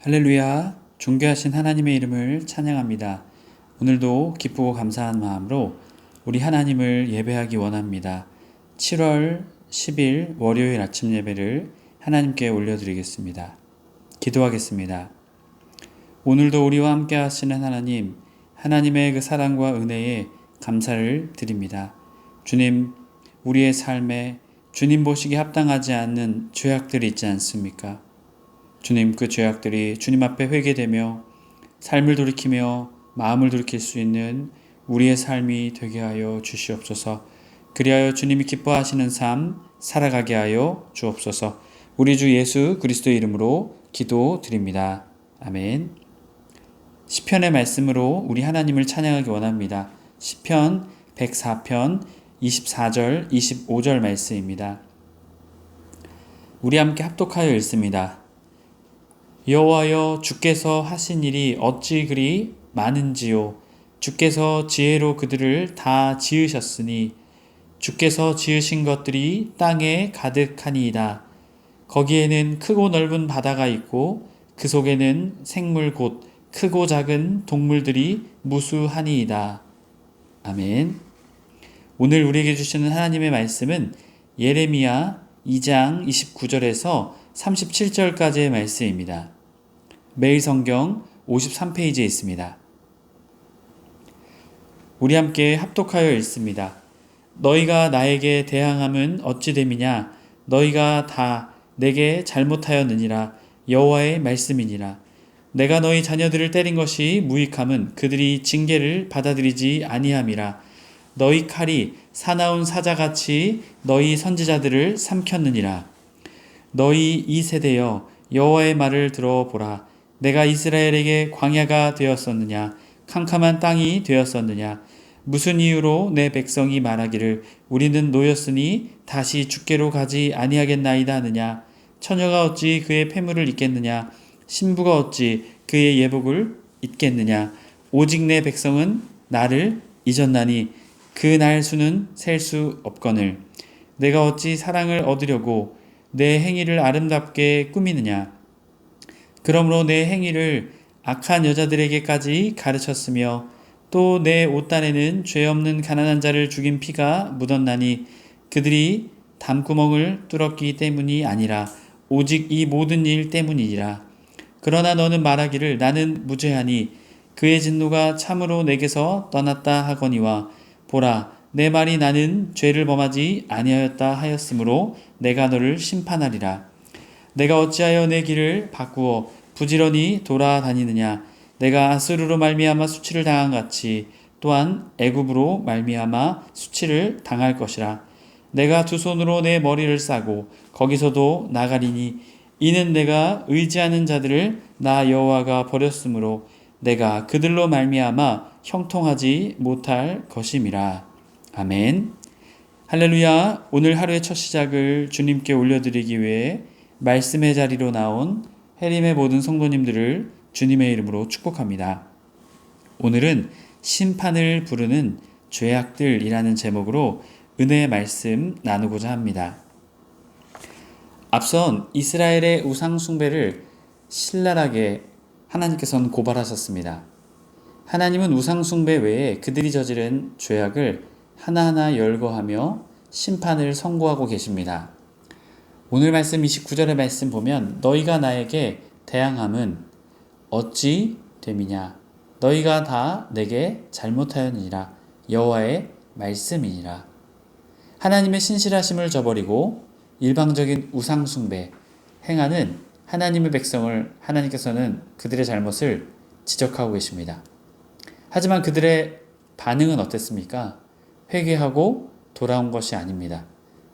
할렐루야, 존귀하신 하나님의 이름을 찬양합니다. 오늘도 기쁘고 감사한 마음으로 우리 하나님을 예배하기 원합니다. 7월 10일 월요일 아침 예배를 하나님께 올려드리겠습니다. 기도하겠습니다. 오늘도 우리와 함께 하시는 하나님, 하나님의 그 사랑과 은혜에 감사를 드립니다. 주님, 우리의 삶에 주님 보시기에 합당하지 않는 죄악들이 있지 않습니까? 주님, 그 죄악들이 주님 앞에 회개되며 삶을 돌이키며 마음을 돌이킬 수 있는 우리의 삶이 되게 하여 주시옵소서. 그리하여 주님이 기뻐하시는 삶 살아가게 하여 주옵소서. 우리 주 예수 그리스도의 이름으로 기도드립니다. 아멘. 시편의 말씀으로 우리 하나님을 찬양하기 원합니다. 시편 104편 24절 25절 말씀입니다. 우리 함께 합독하여 읽습니다. 여호와여, 주께서 하신 일이 어찌 그리 많은지요. 주께서 지혜로 그들을 다 지으셨으니 주께서 지으신 것들이 땅에 가득하니이다. 거기에는 크고 넓은 바다가 있고 그 속에는 생물 곧 크고 작은 동물들이 무수하니이다. 아멘. 오늘 우리에게 주시는 하나님의 말씀은 예레미야 2장 29절에서 37절까지의 말씀입니다. 매일 성경 53페이지에 있습니다. 우리 함께 합독하여 읽습니다. 너희가 나에게 대항함은 어찌 됨이냐? 너희가 다 내게 잘못하였느니라. 여호와의 말씀이니라. 내가 너희 자녀들을 때린 것이 무익함은 그들이 징계를 받아들이지 아니함이라. 너희 칼이 사나운 사자같이 너희 선지자들을 삼켰느니라. 너희 이 세대여, 여호와의 말을 들어보라. 내가 이스라엘에게 광야가 되었었느냐? 캄캄한 땅이 되었었느냐? 무슨 이유로 내 백성이 말하기를 우리는 노였으니 다시 주께로 가지 아니하겠나이다 하느냐? 처녀가 어찌 그의 패물을 잊겠느냐? 신부가 어찌 그의 예복을 잊겠느냐? 오직 내 백성은 나를 잊었나니 그 날 수는 셀 수 없거늘. 내가 어찌 사랑을 얻으려고 내 행위를 아름답게 꾸미느냐? 그러므로 내 행위를 악한 여자들에게까지 가르쳤으며 또 내 옷단에는 죄 없는 가난한 자를 죽인 피가 묻었나니 그들이 담구멍을 뚫었기 때문이 아니라 오직 이 모든 일 때문이니라. 그러나 너는 말하기를 나는 무죄하니 그의 진노가 참으로 내게서 떠났다 하거니와 보라, 내 말이 나는 죄를 범하지 아니하였다 하였으므로 내가 너를 심판하리라. 내가 어찌하여 내 길을 바꾸어 부지런히 돌아다니느냐? 내가 아수르로 말미암아 수치를 당한 같이 또한 애굽으로 말미암아 수치를 당할 것이라. 내가 두 손으로 내 머리를 싸고 거기서도 나가리니 이는 내가 의지하는 자들을 나 여호와가 버렸으므로 내가 그들로 말미암아 형통하지 못할 것임이라. 아멘. 할렐루야. 오늘 하루의 첫 시작을 주님께 올려드리기 위해 말씀의 자리로 나온 해림의 모든 성도님들을 주님의 이름으로 축복합니다. 오늘은 심판을 부르는 죄악들이라는 제목으로 은혜의 말씀 나누고자 합니다. 앞선 이스라엘의 우상 숭배를 신랄하게 하나님께서는 고발하셨습니다. 하나님은 우상 숭배 외에 그들이 저지른 죄악을 하나하나 열거하며 심판을 선고하고 계십니다. 오늘 말씀 29절의 말씀 보면 너희가 나에게 대항함은 어찌 됨이냐? 너희가 다 내게 잘못하였느니라. 여호와의 말씀이니라. 하나님의 신실하심을 저버리고 일방적인 우상 숭배 행하는 하나님의 백성을 하나님께서는 그들의 잘못을 지적하고 계십니다. 하지만 그들의 반응은 어땠습니까? 회개하고 돌아온 것이 아닙니다.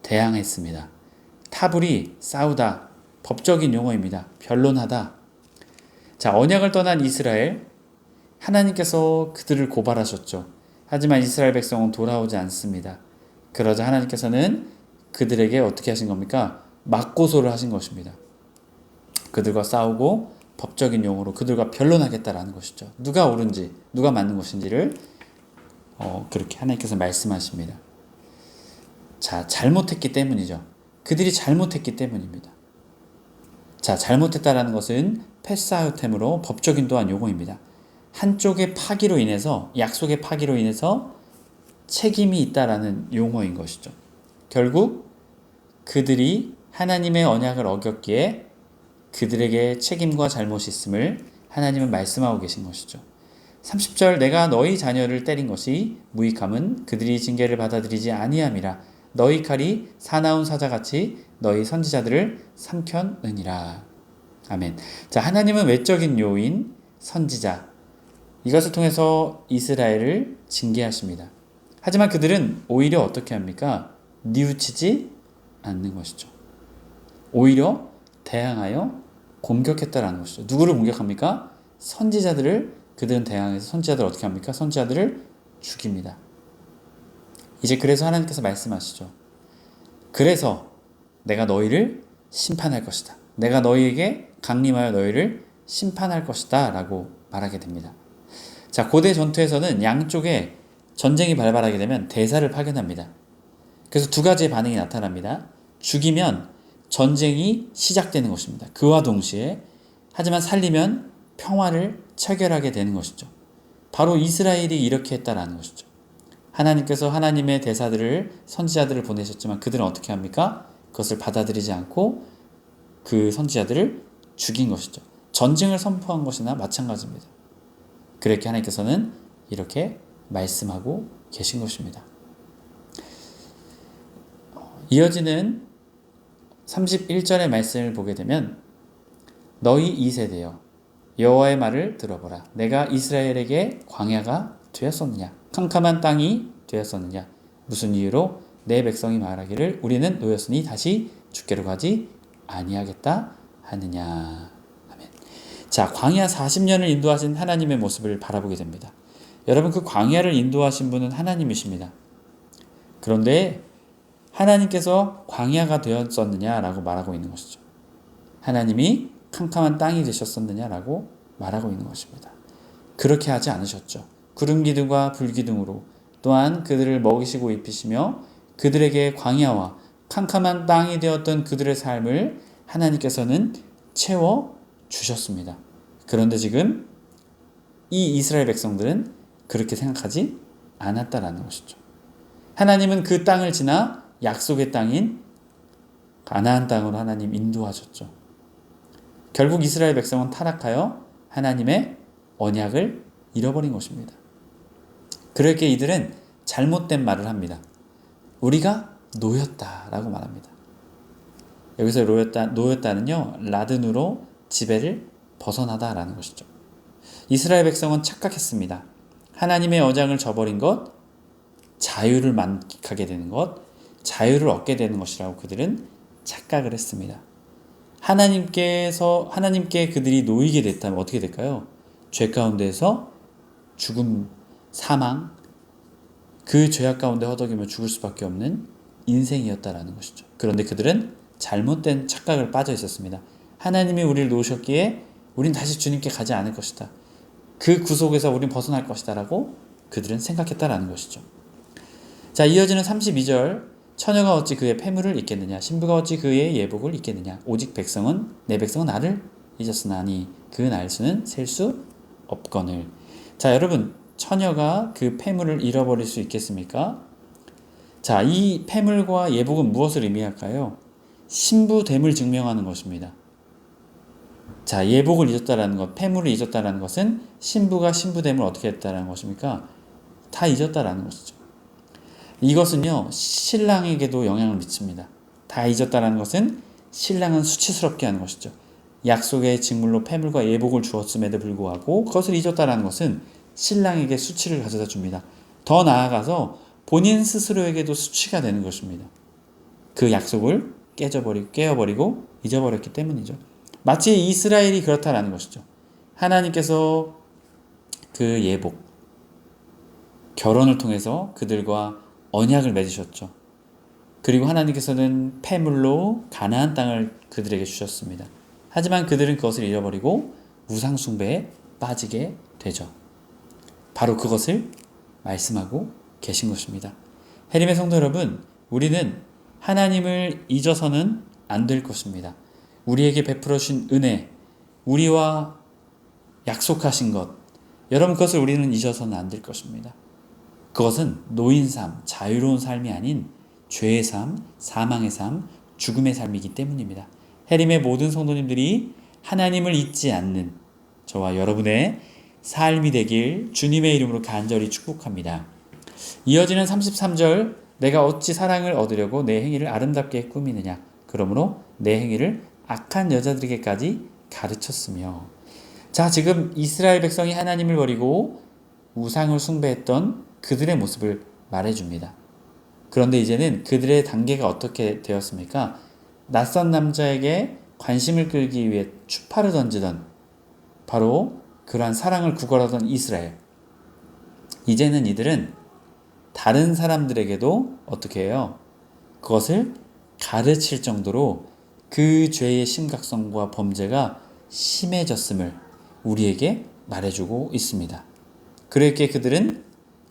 대항했습니다. 타불이 싸우다, 법적인 용어입니다. 변론하다. 자, 언약을 떠난 이스라엘, 하나님께서 그들을 고발하셨죠. 하지만 이스라엘 백성은 돌아오지 않습니다. 그러자 하나님께서는 그들에게 어떻게 하신 겁니까? 맞고소를 하신 것입니다. 그들과 싸우고 법적인 용어로 그들과 변론하겠다라는 것이죠. 누가 옳은지, 누가 맞는 것인지를 그렇게 하나님께서 말씀하십니다. 자, 잘못했기 때문이죠. 그들이 잘못했기 때문입니다. 자, 잘못했다라는 것은 패사요템으로 법적인 또한 용어입니다. 한쪽의 파기로 인해서, 약속의 파기로 인해서 책임이 있다라는 용어인 것이죠. 결국 그들이 하나님의 언약을 어겼기에 그들에게 책임과 잘못이 있음을 하나님은 말씀하고 계신 것이죠. 30절 내가 너희 자녀를 때린 것이 무익함은 그들이 징계를 받아들이지 아니함이라 너희 칼이 사나운 사자같이 너희 선지자들을 삼켰느니라. 아멘. 자, 하나님은 외적인 요인, 선지자 이것을 통해서 이스라엘을 징계하십니다. 하지만 그들은 오히려 어떻게 합니까? 뉘우치지 않는 것이죠. 오히려 대항하여 공격했다라는 것이죠. 누구를 공격합니까? 선지자들을 그들은 대항해서 선지자들을 어떻게 합니까? 선지자들을 죽입니다. 이제 그래서 하나님께서 말씀하시죠. 그래서 내가 너희를 심판할 것이다. 내가 너희에게 강림하여 너희를 심판할 것이다 라고 말하게 됩니다. 자, 고대 전투에서는 양쪽에 전쟁이 발발하게 되면 대사를 파견합니다. 그래서 두 가지의 반응이 나타납니다. 죽이면 전쟁이 시작되는 것입니다. 그와 동시에 하지만 살리면 평화를 체결하게 되는 것이죠. 바로 이스라엘이 이렇게 했다라는 것이죠. 하나님께서 하나님의 대사들을 선지자들을 보내셨지만 그들은 어떻게 합니까? 그것을 받아들이지 않고 그 선지자들을 죽인 것이죠. 전쟁을 선포한 것이나 마찬가지입니다. 그렇게 하나님께서는 이렇게 말씀하고 계신 것입니다. 이어지는 31절의 말씀을 보게 되면 너희 2세대여 여호와의 말을 들어보라. 내가 이스라엘에게 광야가 되었었느냐? 캄캄한 땅이 되었었느냐? 무슨 이유로 내 백성이 말하기를 우리는 노였으니 다시 주께로 가지 아니하겠다 하느냐? 아멘. 자, 광야 40년을 인도하신 하나님의 모습을 바라보게 됩니다. 여러분, 그 광야를 인도하신 분은 하나님이십니다. 그런데 하나님께서 광야가 되었었느냐라고 말하고 있는 것이죠. 하나님이 캄캄한 땅이 되셨었느냐라고 말하고 있는 것입니다. 그렇게 하지 않으셨죠. 구름 기둥과 불 기둥으로 또한 그들을 먹이시고 입히시며 그들에게 광야와 캄캄한 땅이 되었던 그들의 삶을 하나님께서는 채워 주셨습니다. 그런데 지금 이 이스라엘 백성들은 그렇게 생각하지 않았다라는 것이죠. 하나님은 그 땅을 지나 약속의 땅인 가나안 땅으로 하나님 인도하셨죠. 결국 이스라엘 백성은 타락하여 하나님의 언약을 잃어버린 것입니다. 그렇게 이들은 잘못된 말을 합니다. 우리가 노였다라고 말합니다. 여기서 노였다는요, 라든으로 지배를 벗어나다라는 것이죠. 이스라엘 백성은 착각했습니다. 하나님의 언약을 저버린 것, 자유를 만끽하게 되는 것, 자유를 얻게 되는 것이라고 그들은 착각을 했습니다. 하나님께 그들이 놓이게 됐다면 어떻게 될까요? 죄 가운데에서 죽음, 사망, 그 죄악 가운데 허덕이며 죽을 수밖에 없는 인생이었다라는 것이죠. 그런데 그들은 잘못된 착각을 빠져 있었습니다. 하나님이 우리를 놓으셨기에 우린 다시 주님께 가지 않을 것이다. 그 구속에서 우린 벗어날 것이다 라고 그들은 생각했다라는 것이죠. 자, 이어지는 32절 처녀가 어찌 그의 패물을 잊겠느냐 신부가 어찌 그의 예복을 잊겠느냐 오직 내 백성은 나를 잊었으나니 그 날수는 셀 수 없거늘. 자, 여러분, 처녀가 그 패물을 잃어버릴 수 있겠습니까? 자, 이 패물과 예복은 무엇을 의미할까요? 신부됨을 증명하는 것입니다. 자, 예복을 잊었다라는 것, 패물을 잊었다라는 것은 신부가 신부됨을 어떻게 했다라는 것입니까? 다 잊었다라는 것이죠. 이것은요, 신랑에게도 영향을 미칩니다. 다 잊었다라는 것은 신랑은 수치스럽게 하는 것이죠. 약속의 직물로 패물과 예복을 주었음에도 불구하고 그것을 잊었다라는 것은 신랑에게 수치를 가져다 줍니다. 더 나아가서 본인 스스로에게도 수치가 되는 것입니다. 그 약속을 깨어버리고 잊어버렸기 때문이죠. 마치 이스라엘이 그렇다라는 것이죠. 하나님께서 그 예복, 결혼을 통해서 그들과 언약을 맺으셨죠. 그리고 하나님께서는 패물로 가나안 땅을 그들에게 주셨습니다. 하지만 그들은 그것을 잃어버리고 우상 숭배에 빠지게 되죠. 바로 그것을 말씀하고 계신 것입니다. 해림의 성도 여러분, 우리는 하나님을 잊어서는 안 될 것입니다. 우리에게 베풀어 주신 은혜, 우리와 약속하신 것, 여러분 그것을 우리는 잊어서는 안 될 것입니다. 그것은 노인 삶, 자유로운 삶이 아닌 죄의 삶, 사망의 삶, 죽음의 삶이기 때문입니다. 해림의 모든 성도님들이 하나님을 잊지 않는 저와 여러분의 삶이 되길 주님의 이름으로 간절히 축복합니다. 이어지는 33절, 내가 어찌 사랑을 얻으려고 내 행위를 아름답게 꾸미느냐. 그러므로 내 행위를 악한 여자들에게까지 가르쳤으며. 자, 지금 이스라엘 백성이 하나님을 버리고 우상을 숭배했던 그들의 모습을 말해줍니다. 그런데 이제는 그들의 단계가 어떻게 되었습니까? 낯선 남자에게 관심을 끌기 위해 추파를 던지던 바로 그러한 사랑을 구걸하던 이스라엘. 이제는 이들은 다른 사람들에게도 어떻게 해요? 그것을 가르칠 정도로 그 죄의 심각성과 범죄가 심해졌음을 우리에게 말해주고 있습니다. 그렇게 그들은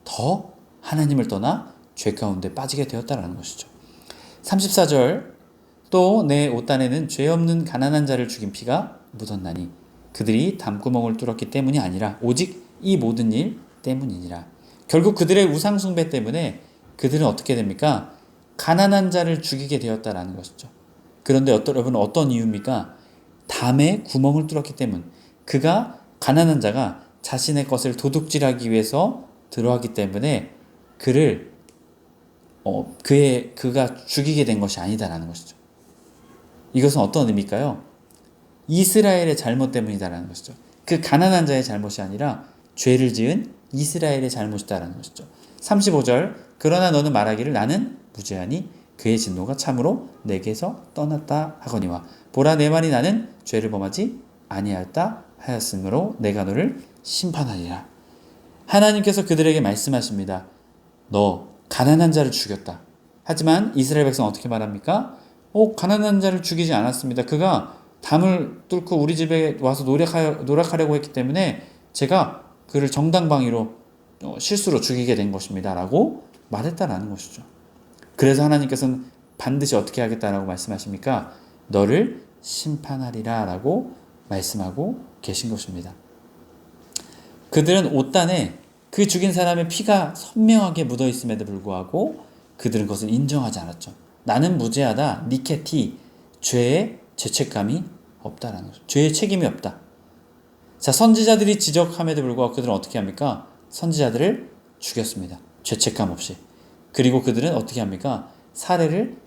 더 하나님을 떠나 죄 가운데 빠지게 되었다는 것이죠. 34절, 또 내 옷단에는 죄 없는 가난한 자를 죽인 피가 묻었나니 그들이 담구멍을 뚫었기 때문이 아니라 오직 이 모든 일 때문이니라. 결국 그들의 우상 숭배 때문에 그들은 어떻게 됩니까? 가난한 자를 죽이게 되었다라는 것이죠. 그런데 여러분 어떤 이유입니까? 담에 구멍을 뚫었기 때문. 그가 가난한 자가 자신의 것을 도둑질하기 위해서 들어왔기 때문에 그를 그가 죽이게 된 것이 아니다라는 것이죠. 이것은 어떤 의미일까요? 이스라엘의 잘못 때문이다라는 것이죠. 그 가난한 자의 잘못이 아니라 죄를 지은 이스라엘의 잘못이다라는 것이죠. 35절, 그러나 너는 말하기를 나는 무죄하니 그의 진노가 참으로 내게서 떠났다 하거니와 보라 내 말이 나는 죄를 범하지 아니하였다 하였으므로 내가 너를 심판하리라. 하나님께서 그들에게 말씀하십니다. 너 가난한 자를 죽였다. 하지만 이스라엘 백성은 어떻게 말합니까? 가난한 자를 죽이지 않았습니다. 그가 담을 뚫고 우리 집에 와서 노력하려고 했기 때문에 제가 그를 정당방위로 실수로 죽이게 된 것입니다. 라고 말했다라는 것이죠. 그래서 하나님께서는 반드시 어떻게 하겠다라고 말씀하십니까? 너를 심판하리라 라고 말씀하고 계신 것입니다. 그들은 옷단에 그 죽인 사람의 피가 선명하게 묻어 있음에도 불구하고 그들은 그것을 인정하지 않았죠. 나는 무죄하다. 니케티. 죄의 죄책감이 없다라는 거죠. 죄의 책임이 없다. 자, 선지자들이 지적함에도 불구하고 그들은 어떻게 합니까? 선지자들을 죽였습니다. 죄책감 없이. 그리고 그들은 어떻게 합니까? 살해를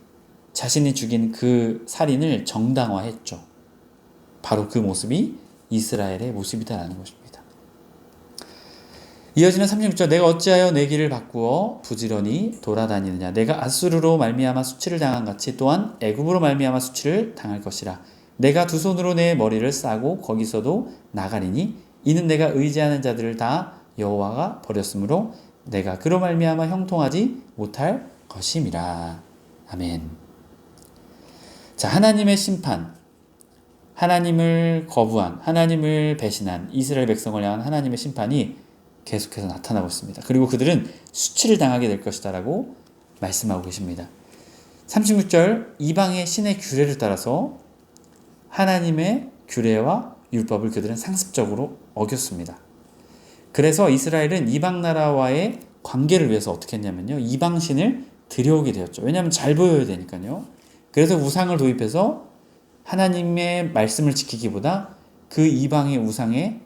자신이 죽인 그 살인을 정당화했죠. 바로 그 모습이 이스라엘의 모습이다라는 것입니다. 이어지는 36절, 내가 어찌하여 내 길을 바꾸어 부지런히 돌아다니느냐. 내가 아수르로 말미암아 수치를 당한 같이 또한 애굽으로 말미암아 수치를 당할 것이라. 내가 두 손으로 내 머리를 싸고 거기서도 나가리니 이는 내가 의지하는 자들을 다 여호와가 버렸으므로 내가 그로 말미암아 형통하지 못할 것임이라. 아멘. 자, 하나님의 심판, 하나님을 거부한, 하나님을 배신한 이스라엘 백성을 향한 하나님의 심판이 계속해서 나타나고 있습니다. 그리고 그들은 수치를 당하게 될 것이다 라고 말씀하고 계십니다. 36절, 이방의 신의 규례를 따라서 하나님의 규례와 율법을 그들은 상습적으로 어겼습니다. 그래서 이스라엘은 이방 나라와의 관계를 위해서 어떻게 했냐면요, 이방신을 들여오게 되었죠. 왜냐하면 잘 보여야 되니까요. 그래서 우상을 도입해서 하나님의 말씀을 지키기보다 그 이방의 우상의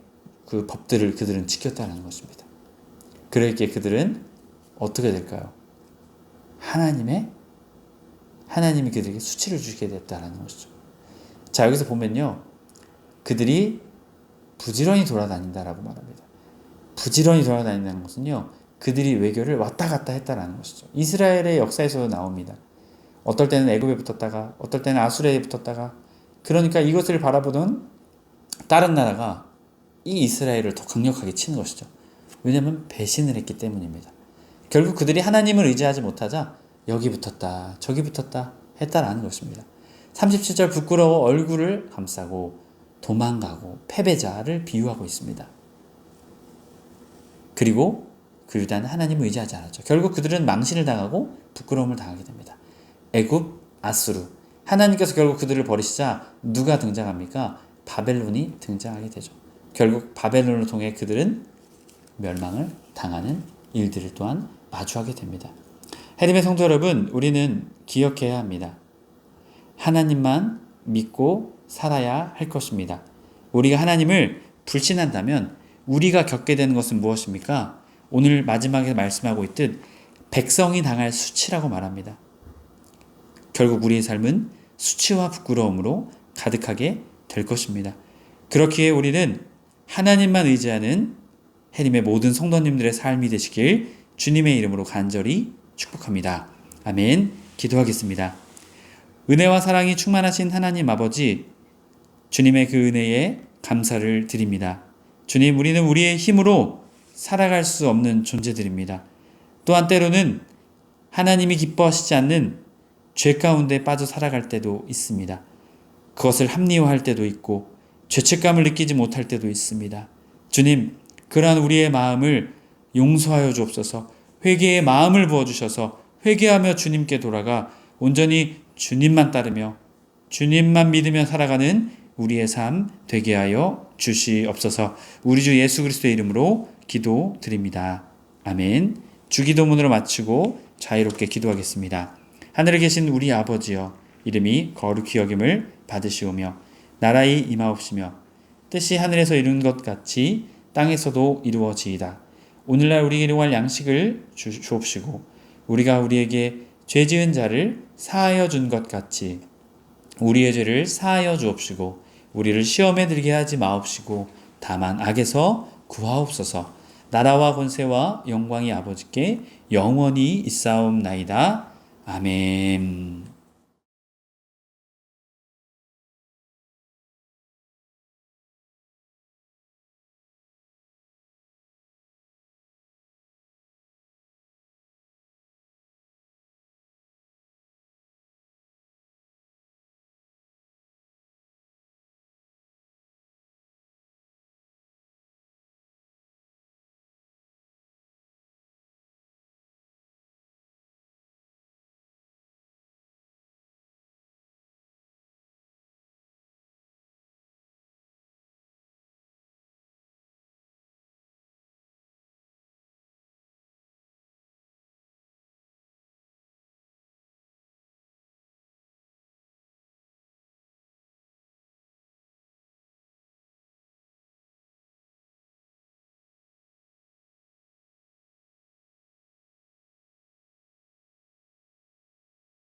그 법들을 그들은 지켰다는 것입니다. 그러기에 그들은 어떻게 될까요? 하나님이 그들에게 수치를 주게 됐다는 것이죠. 자, 여기서 보면요, 그들이 부지런히 돌아다닌다라고 말합니다. 부지런히 돌아다닌다는 것은요, 그들이 외교를 왔다 갔다 했다라는 것이죠. 이스라엘의 역사에서도 나옵니다. 어떨 때는 애굽에 붙었다가 어떨 때는 아수르에 붙었다가, 그러니까 이것을 바라보던 다른 나라가 이 이스라엘을 더 강력하게 치는 것이죠. 왜냐하면 배신을 했기 때문입니다. 결국 그들이 하나님을 의지하지 못하자 여기 붙었다 저기 붙었다 했다라는 것입니다. 37절, 부끄러워 얼굴을 감싸고 도망가고 패배자를 비유하고 있습니다. 그리고 그 유다는 하나님을 의지하지 않았죠. 결국 그들은 망신을 당하고 부끄러움을 당하게 됩니다. 애굽, 아수르, 하나님께서 결국 그들을 버리시자 누가 등장합니까? 바벨론이 등장하게 되죠. 결국 바벨론을 통해 그들은 멸망을 당하는 일들을 또한 마주하게 됩니다. 하나님의 성도 여러분, 우리는 기억해야 합니다. 하나님만 믿고 살아야 할 것입니다. 우리가 하나님을 불신한다면 우리가 겪게 되는 것은 무엇입니까? 오늘 마지막에 말씀하고 있듯 백성이 당할 수치라고 말합니다. 결국 우리의 삶은 수치와 부끄러움으로 가득하게 될 것입니다. 그렇기에 우리는 하나님만 의지하는 하나님의 모든 성도님들의 삶이 되시길 주님의 이름으로 간절히 축복합니다. 아멘. 기도하겠습니다. 은혜와 사랑이 충만하신 하나님 아버지, 주님의 그 은혜에 감사를 드립니다. 주님, 우리는 우리의 힘으로 살아갈 수 없는 존재들입니다. 또한 때로는 하나님이 기뻐하시지 않는 죄 가운데 빠져 살아갈 때도 있습니다. 그것을 합리화할 때도 있고 죄책감을 느끼지 못할 때도 있습니다. 주님, 그러한 우리의 마음을 용서하여 주옵소서. 회개의 마음을 부어주셔서 회개하며 주님께 돌아가 온전히 주님만 따르며 주님만 믿으며 살아가는 우리의 삶 되게 하여 주시옵소서. 우리 주 예수 그리스도의 이름으로 기도드립니다. 아멘. 주기도문으로 마치고 자유롭게 기도하겠습니다. 하늘에 계신 우리 아버지여, 이름이 거룩히 여김을 받으시오며 나라의 임하옵시며 뜻이 하늘에서 이룬 것 같이 땅에서도 이루어지이다. 오늘날 우리에게 일용할 양식을 주옵시고 우리가 우리에게 죄 지은 자를 사하여 준 것 같이 우리의 죄를 사하여 주옵시고 우리를 시험에 들게 하지 마옵시고 다만 악에서 구하옵소서. 나라와 권세와 영광이 아버지께 영원히 있사옵나이다. 아멘.